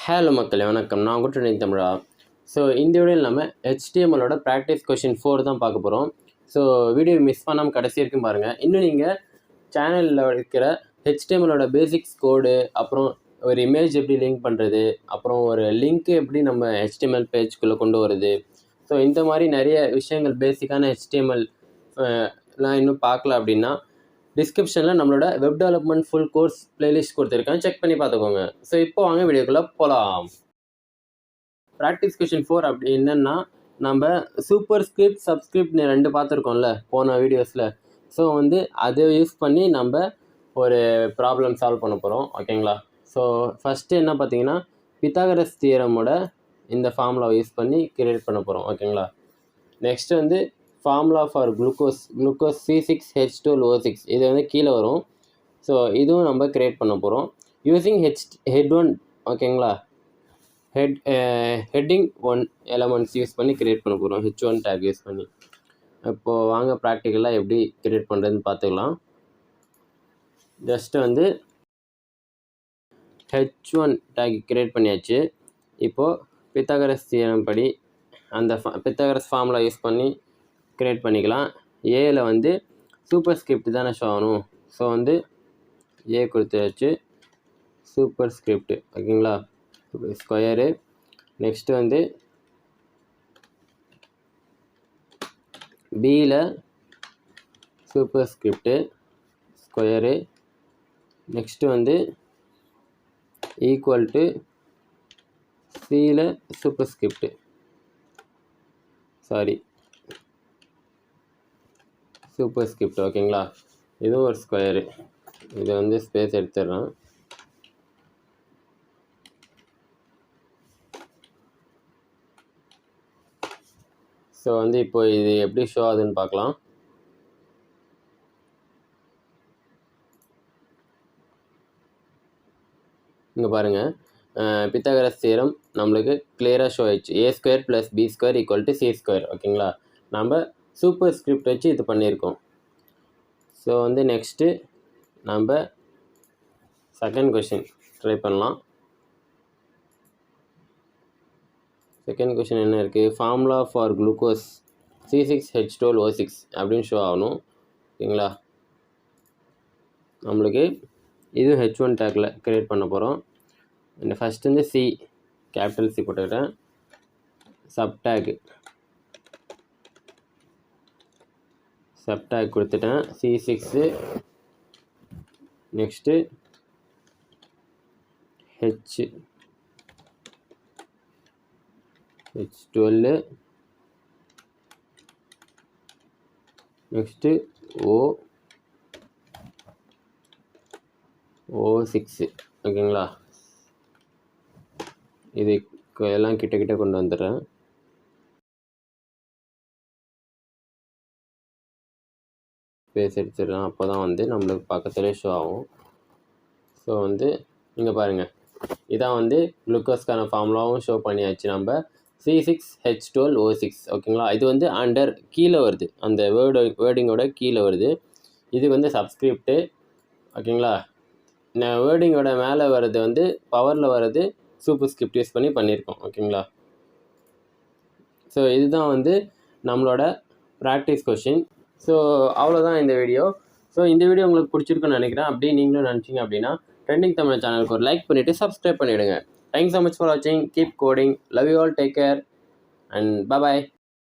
Hello மக்களே வணக்கம். நான் உங்கள் ட்ரெண்டிங் தமிழா. ஸோ இந்த வீடியோவில் நம்ம HTMLோட ப்ராக்டிஸ் கொஷின் 4 தான் பார்க்க போகிறோம். ஸோ வீடியோ மிஸ் பண்ணாமல் கடைசி வரைக்கும் பாருங்கள். இன்னும் நீங்கள் சேனலில் இருக்கிற HTMLோட பேசிக்ஸ் கோடு, அப்புறம் ஒரு இமேஜ் எப்படி லிங்க் பண்ணுறது, அப்புறம் ஒரு லிங்க்கு எப்படி நம்ம HTML பேஜ்குள்ளே கொண்டு வருது, ஸோ இந்த மாதிரி நிறைய விஷயங்கள் பேசிக்கான HTML நான் இன்னும் பார்க்கல அப்படின்னா டிஸ்கிரிப்ஷனில் நம்மளோட web development full course playlist கொடுத்துருக்கேன், செக் பண்ணி பார்த்துக்கோங்க. ஸோ இப்போ வாங்க வீடியோக்குள்ளே போகலாம். ப்ராக்டிஸ் கொஷின் 4 அப்படி என்னென்னா, நம்ம சூப்பர் ஸ்கிரிப்ட் சப்ஸ்கிரிப்ட் 2 பார்த்துருக்கோம்ல போன வீடியோஸில். ஸோ அதை யூஸ் பண்ணி நம்ம ஒரு ப்ராப்ளம் சால்வ் பண்ண போகிறோம், ஓகேங்களா. ஸோ ஃபஸ்ட்டு என்ன பார்த்தீங்கன்னா, பித்தாகரஸ் தியரமோட இந்த ஃபார்முலாவை யூஸ் பண்ணி கிரியேட் பண்ண போகிறோம், ஓகேங்களா. Next formula for glucose C6H12O6 இது கீழே வரும். ஸோ இதுவும் நம்ம கிரியேட் பண்ண போகிறோம் யூஸிங் ஹெட்1, ஓகேங்களா. ஹெட்டிங் 1 எலமெண்ட்ஸ் யூஸ் பண்ணி கிரியேட் பண்ண போகிறோம், H1 டேக் யூஸ் பண்ணி. இப்போது வாங்க ப்ராக்டிக்கலாக எப்படி கிரியேட் பண்ணுறதுன்னு பார்த்துக்கலாம். ஜஸ்ட்டு H1 டேக் கிரியேட் பண்ணியாச்சு. இப்போது பித்தாகரஸ் தியரம் படி அந்த பித்தாகரஸ் ஃபார்முலா யூஸ் பண்ணி கிரியேட் பண்ணிக்கலாம். ஏல சூப்பர் ஸ்கிரிப்ட் தானே ஷோ ஆகணும். ஸோ ஏ கொடுத்தாச்சு, சூப்பர் ஸ்கிரிப்ட், ஓகேங்களா. ஸ்கொயரு. நெக்ஸ்ட்டு பியில் superscript square. Next equal to சியில் சூப்பர் ஸ்கிரிப்டு, சூப்பர் ஸ்கிரிப்ட், ஓகேங்களா. இதுவும் ஒரு ஸ்கொயரு. இதை ஸ்பேஸ் எடுத்துடுறேன். ஸோ இப்போ இது எப்படி ஷோ ஆகுதுன்னு பார்க்கலாம். இங்கே பாருங்கள், பித்தாகரஸ் தியரம் நம்மளுக்கு கிளியராக ஷோ ஆயிடுச்சு. A² + B² = C², ஓகேங்களா. நம்ம சூப்பர் ஸ்கிரிப்ட் வச்சு இது பண்ணியிருக்கோம். ஸோ நெக்ஸ்ட்டு நம்ம செகண்ட் கொஷின் ட்ரை பண்ணலாம். செகண்ட் கொஷின் என்ன இருக்குது, ஃபார்முலா ஃபார் குளுக்கோஸ் C6H12O6 அப்படின்னு ஷோ ஆகணும், ஓகேங்களா. நம்மளுக்கு இது H1 டேக்கில் க்ரியேட் பண்ண போகிறோம். ஃபஸ்ட்டு C, கேபிட்டல் C போட்டுக்கிட்டேன். சப்டேக் கொடுத்துட்டேன், C6. Next H12. Next O6, ஓகேங்களா. இது எல்லாம் கிட்ட கொண்டு வந்துடுறேன். ஸ்பேஸ் எடுத்துடலாம், அப்போ தான் நம்மளுக்கு பக்கத்துலேயே ஷோ ஆகும். ஸோ இங்கே பாருங்கள், இதான் குளுக்கோஸ்க்கான ஃபார்முலாவும் ஷோ பண்ணியாச்சு. நம்ம C6H12O6, ஓகேங்களா. இது அண்டர் கீழே வருது, அந்த வேர்டிங்கோட கீழே வருது. இது சப்ஸ்கிரிப்டு, ஓகேங்களா. வேர்டிங்கோட மேலே வர்றது பவரில் வர்றது சூப்பர் ஸ்கிரிப்ட் யூஸ் பண்ணி பண்ணியிருக்கோம், ஓகேங்களா. ஸோ இதுதான் நம்மளோட ப்ராக்டிஸ் கொஷின். ஸோ அவ்வளோதான் இந்த வீடியோ. ஸோ இந்த வீடியோ உங்களுக்கு பிடிச்சிருக்குன்னு நினைக்கிறேன். அப்படி நீங்களும் நினச்சிங்க அப்படின்னா ட்ரெண்டிங் தமிழ் சேனலுக்கு ஒரு லைக் பண்ணிவிட்டு சப்ஸ்கிரைப் பண்ணிவிடுங்க. தேங்க்ஸ் ஸோ மச் ஃபார் வாட்சிங். Keep coding. Love you all. Take care and by.